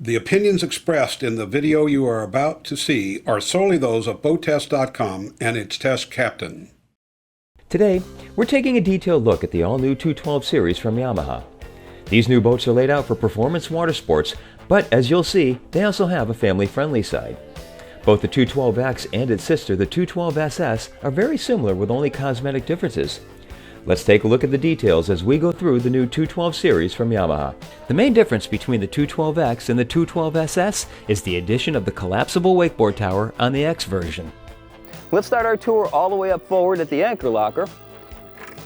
The opinions expressed in the video you are about to see are solely those of BoatTEST.com and its test captain. Today, we're taking a detailed look at the all-new 212 series from Yamaha. These new boats are laid out for performance water sports, but as you'll see, they also have a family-friendly side. Both the 212X and its sister, the 212SS, are very similar with only cosmetic differences. Let's take a look at the details as we go through the new 212 series from Yamaha. The main difference between the 212X and the 212SS is the addition of the collapsible wakeboard tower on the X version. Let's start our tour all the way up forward at the anchor locker.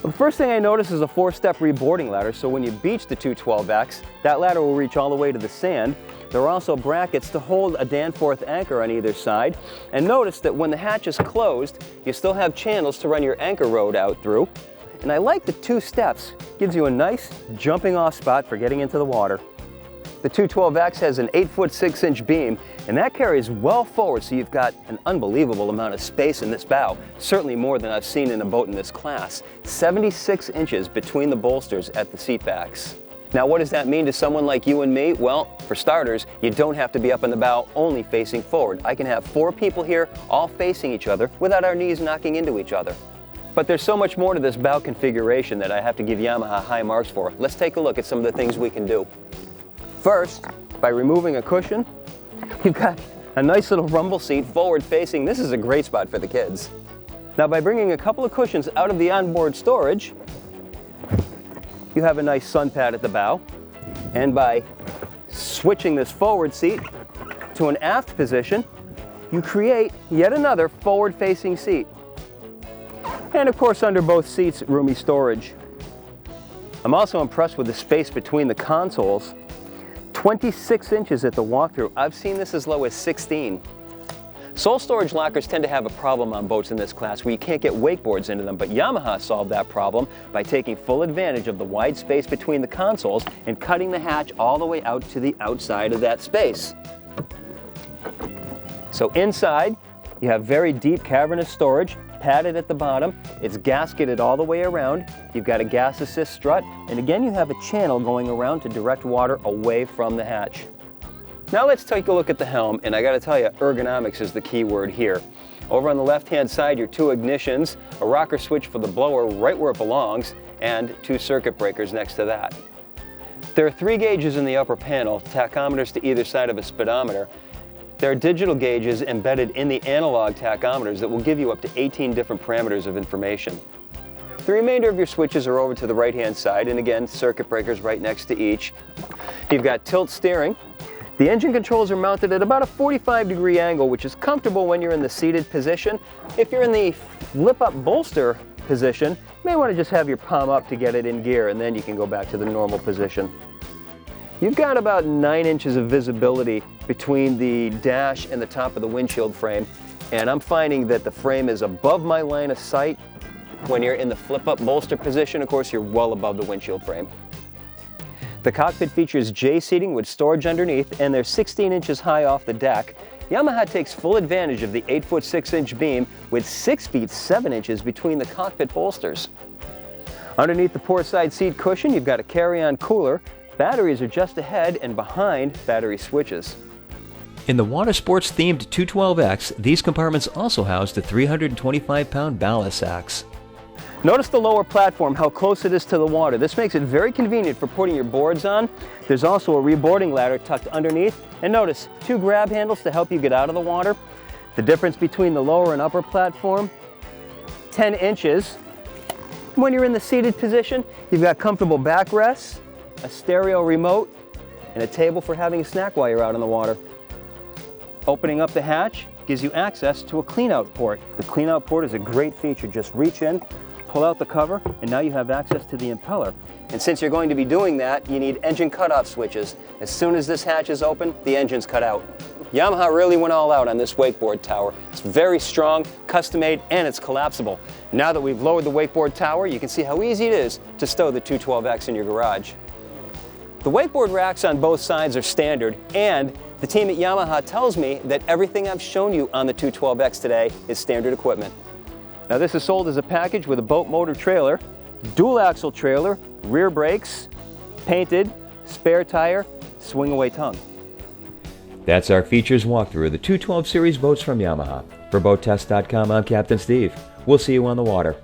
The first thing I notice is a 4-step reboarding ladder, so when you beach the 212X, that ladder will reach all the way to the sand. There are also brackets to hold a Danforth anchor on either side. And notice that when the hatch is closed, you still have channels to run your anchor rod out through. And I like the 2 steps. Gives you a nice jumping off spot for getting into the water. The 212X has an 8-foot 6-inch beam, and that carries well forward, so you've got an unbelievable amount of space in this bow, certainly more than I've seen in a boat in this class. 76 inches between the bolsters at the seat backs. Now, what does that mean to someone like you and me? Well, for starters, you don't have to be up in the bow only facing forward. I can have 4 people here all facing each other without our knees knocking into each other. But there's so much more to this bow configuration that I have to give Yamaha high marks for. Let's take a look at some of the things we can do. First, by removing a cushion, you've got a nice little rumble seat forward facing. This is a great spot for the kids. Now, by bringing a couple of cushions out of the onboard storage, you have a nice sun pad at the bow. And by switching this forward seat to an aft position, you create yet another forward facing seat. And of course, under both seats, roomy storage. I'm also impressed with the space between the consoles. 26 inches at the walkthrough. I've seen this as low as 16. Sole storage lockers tend to have a problem on boats in this class where you can't get wakeboards into them, but Yamaha solved that problem by taking full advantage of the wide space between the consoles and cutting the hatch all the way out to the outside of that space. So inside, you have very deep cavernous storage, padded at the bottom. It's gasketed all the way around. You've got a gas assist strut, and again you have a channel going around to direct water away from the hatch. Now let's take a look at the helm, and I gotta tell you, ergonomics is the key word here. Over on the left-hand side, your 2 ignitions, a rocker switch for the blower right where it belongs, and 2 circuit breakers next to that. There are 3 gauges in the upper panel, tachometers to either side of a speedometer. There are digital gauges embedded in the analog tachometers that will give you up to 18 different parameters of information. The remainder of your switches are over to the right-hand side, and again, circuit breakers right next to each. You've got tilt steering. The engine controls are mounted at about a 45-degree angle, which is comfortable when you're in the seated position. If you're in the flip-up bolster position, you may want to just have your palm up to get it in gear, and then you can go back to the normal position. You've got about 9 inches of visibility between the dash and the top of the windshield frame, and I'm finding that the frame is above my line of sight. When you're in the flip-up bolster position, of course, you're well above the windshield frame. The cockpit features J seating with storage underneath, and they're 16 inches high off the deck. Yamaha takes full advantage of the 8-foot 6-inch beam with 6 feet 7 inches between the cockpit bolsters. Underneath the port side seat cushion, you've got a carry-on cooler. Batteries are just ahead and behind battery switches. In the water sports themed 212X, these compartments also house the 325-pound ballast sacks. Notice the lower platform, how close it is to the water. This makes it very convenient for putting your boards on. There's also a reboarding ladder tucked underneath. And notice 2 grab handles to help you get out of the water. The difference between the lower and upper platform, 10 inches. When you're in the seated position, you've got comfortable backrests, a stereo remote, and a table for having a snack while you're out in the water. Opening up the hatch gives you access to a cleanout port. The cleanout port is a great feature. Just reach in, pull out the cover, and now you have access to the impeller. And since you're going to be doing that, you need engine cutoff switches. As soon as this hatch is open, the engine's cut out. Yamaha really went all out on this wakeboard tower. It's very strong, custom-made, and it's collapsible. Now that we've lowered the wakeboard tower, you can see how easy it is to stow the 212X in your garage. The wakeboard racks on both sides are standard, and the team at Yamaha tells me that everything I've shown you on the 212X today is standard equipment. Now this is sold as a package with a boat motor trailer, dual axle trailer, rear brakes, painted, spare tire, swing away tongue. That's our features walkthrough of the 212 series boats from Yamaha. For BoatTEST.com, I'm Captain Steve. We'll see you on the water.